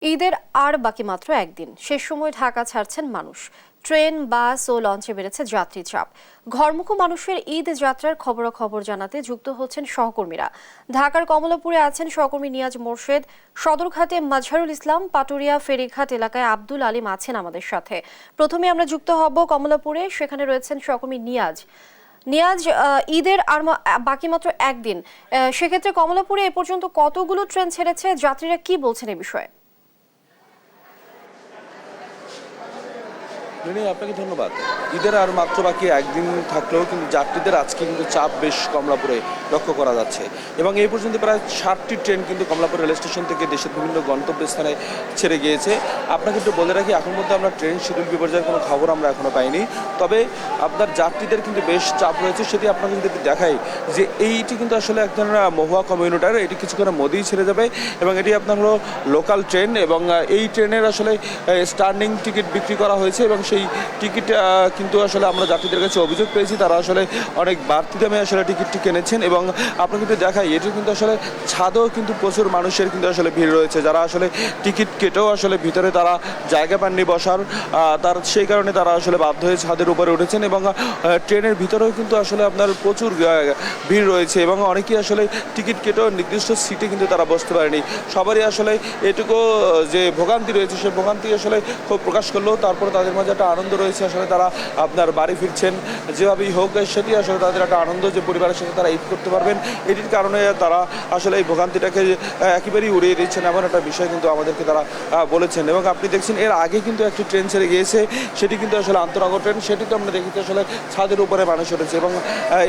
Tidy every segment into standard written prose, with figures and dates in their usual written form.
ঈদের আর বাকি মাত্র একদিন। শেষ সময় ঢাকা ছাড়ছেন মানুষ। ট্রেন, বাস ও লঞ্চে বেড়েছে যাত্রী চাপ। ঘরমুখো মানুষের ঈদ যাত্রার খবরাখবর জানাতে যুক্ত হচ্ছেন সহকর্মীরা। ঢাকার কমলাপুরে আছেন সহকর্মী নিয়াজ মোর্শেদ, সদরঘাটে মাজহারুল ইসলাম, পাটুরিয়া ফেরিঘাট এলাকায় আব্দুল আলিম আছেন আমাদের সাথে। প্রথমে আমরা যুক্ত হব কমলাপুরে, সেখানে রয়েছেন সহকর্মী নিয়াজ। নিয়াজ, ঈদের আর বাকি মাত্র একদিন, সেক্ষেত্রে কমলাপুরে এ পর্যন্ত কতগুলো ট্রেন ছেড়েছে, যাত্রীরা কি বলছেন এ বিষয়ে? আপনাকে ধন্যবাদ। ঈদের আর মাত্র বাকি একদিন থাকলেও কিন্তু যাত্রীদের আজকে কিন্তু চাপ বেশ কমলাপুরে লক্ষ্য করা যাচ্ছে এবং এই পর্যন্ত প্রায় 60টি ট্রেন কিন্তু কমলাপুর রেল স্টেশন থেকে দেশের বিভিন্ন গন্তব্যস্থানে ছেড়ে গিয়েছে। আপনাকে একটু বলে রাখি, এখন মধ্যে আমরা ট্রেন শিডিউল বিপর্যয়ের কোনো খবর আমরা এখনো পাইনি, তবে আপনার যাত্রীদের কিন্তু বেশ চাপ রয়েছে। সেটি আপনাকে যদি দেখাই যে এইটি কিন্তু আসলে এক ধরনের মহুয়া কমিউনিটার, এটি কিছুক্ষণের মধ্যেই ছেড়ে যাবে এবং এটি আপনার হলো লোকাল ট্রেন এবং এই ট্রেনের আসলে স্টার্নিং টিকিট বিক্রি করা হয়েছে এবং সেই টিকিট কিন্তু আসলে আমরা যাত্রীদের কাছে অভিযোগ পেয়েছি, তারা আসলে অনেক বাড়তি দামে আসলে টিকিটটি কিনেছেন এবং আপনাকে কিন্তু দেখাই এটি কিন্তু আসলে ছাদেও কিন্তু প্রচুর মানুষের কিন্তু আসলে ভিড় রয়েছে, যারা আসলে টিকিট কেটেও আসলে ভিতরে তারা জায়গা পাননি বসার, তার সেই কারণে তারা আসলে বাধ্য হয়ে ছাদের উপরে উঠেছেন এবং ট্রেনের ভিতরেও কিন্তু আসলে আপনার প্রচুর ভিড় রয়েছে এবং অনেকেই আসলে টিকিট কেটেও নির্দিষ্ট সিটে কিন্তু তারা বসতে পারেনি। সবারই আসলে এটুকু যে ভোগান্তি রয়েছে সেই ভোগান্তি আসলে খুব প্রকাশ করলেও তারপরে তাদের মাঝে একটা আনন্দ রয়েছে, আসলে তারা আপনার বাড়ি ফিরছেন যেভাবেই হোক, সেটি আসলে তাদের একটা আনন্দ যে পরিবারের সাথে তারা ঈদ করতে পারবেন। এটির কারণে তারা আসলে এই ভোগান্তিটাকে একেবারেই উড়িয়ে দিচ্ছেন এমন একটা বিষয় কিন্তু আমাদেরকে তারা বলেছেন। এবং আপনি দেখছেন এর আগে কিন্তু একটি ট্রেন ছেড়ে গিয়েছে, সেটি কিন্তু আসলে আন্তনগর ট্রেন, সেটি তো আমরা দেখেছি আসলে ছাদের উপরে মানুষ উঠেছে এবং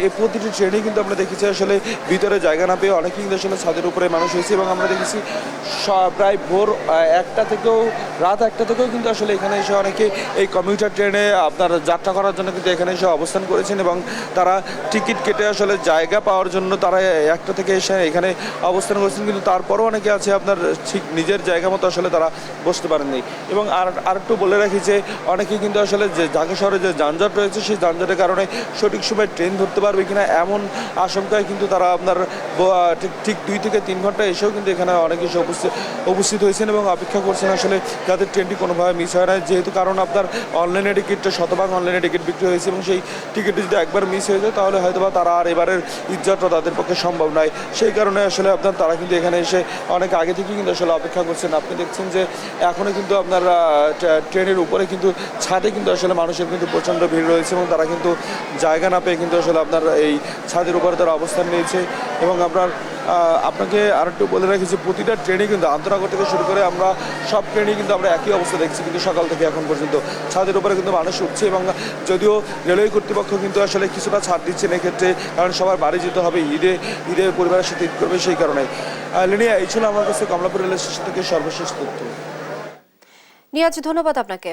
এই প্রতিটি ট্রেনেই কিন্তু আমরা দেখেছি আসলে ভিতরে জায়গা না পেয়ে অনেকেই কিন্তু আসলে ছাদের উপরে মানুষ হয়েছে এবং আমরা দেখেছি প্রায় ভোর 1টা থেকেও রাত 1টা থেকেও কিন্তু আসলে এখানে এসে অনেকে এই কমিউটার ট্রেনে আপনার যাত্রা করার জন্য কিন্তু এখানে এসে অবস্থান করেছেন এবং তারা টিকিট কেটে আসলে জায়গা পাওয়ার জন্য তারা 1টা থেকে এসে এখানে অবস্থান করেছেন, কিন্তু তারপরও অনেকে আছে আপনার ঠিক নিজের জায়গা মতো আসলে তারা বসতে পারেননি। এবং আরেকটু বলে রাখি যে অনেকেই কিন্তু আসলে যে ঢাকা শহরে যে যানজট রয়েছে সেই যানজটের কারণে সঠিক সময় ট্রেন ধরতে পারবে কিনা এমন আশঙ্কায় কিন্তু তারা আপনার ঠিক 2 থেকে 3 ঘন্টা এসেও কিন্তু এখানে অনেকে এসে উপস্থিত হয়েছেন এবং অপেক্ষা করছেন আসলে যাদের ট্রেনটি কোনোভাবে মিস হয় না, যেহেতু কারণ আপনার অনলাইনে টিকিটটা শতভাগ অনলাইনে টিকিট বিক্রি হয়েছে এবং সেই টিকিটটি যদি একবার মিস হয়ে যায় তাহলে হয়তো বা তারা আর এবারের ঈদযাত্রা তাদের পক্ষে সম্ভব নয়। সেই কারণে আসলে আপনার তারা কিন্তু এখানে এসে অনেক আগে থেকেই কিন্তু আসলে অপেক্ষা করছেন। আপনি দেখছেন যে এখনও কিন্তু আপনার ট্রেনের উপরে কিন্তু ছাদে কিন্তু আসলে মানুষের কিন্তু প্রচণ্ড ভিড় রয়েছে এবং তারা কিন্তু জায়গা না পেয়ে কিন্তু আসলে আপনার এই ছাদের উপরে তারা অবস্থান নিয়েছে। এবং আপনাকে আরেকটু বলে রাখি যে প্রতিটা ট্রেনে কিন্তু আন্তনগর থেকে শুরু করে আমরা সব ট্রেনেই কিন্তু আমরা একই অবস্থা দেখছি, কিন্তু সকাল থেকে এখন পর্যন্ত ছাদের উপরে কিন্তু মানুষ উঠছে এবং যদিও রেলওয়ে কর্তৃপক্ষ কিন্তু আসলে কিছুটা ছাড় দিচ্ছেন এক্ষেত্রে, কারণ সবার বাড়ি যেতে হবে, ঈদে পরিবারের সাথে ঈদ করবে, সেই কারণে। লিনিয়া, এই ছিল আমার কাছে কমলাপুর রেল স্টেশন থেকে সর্বশেষ তথ্য। নিয়াজ, ধন্যবাদ আপনাকে।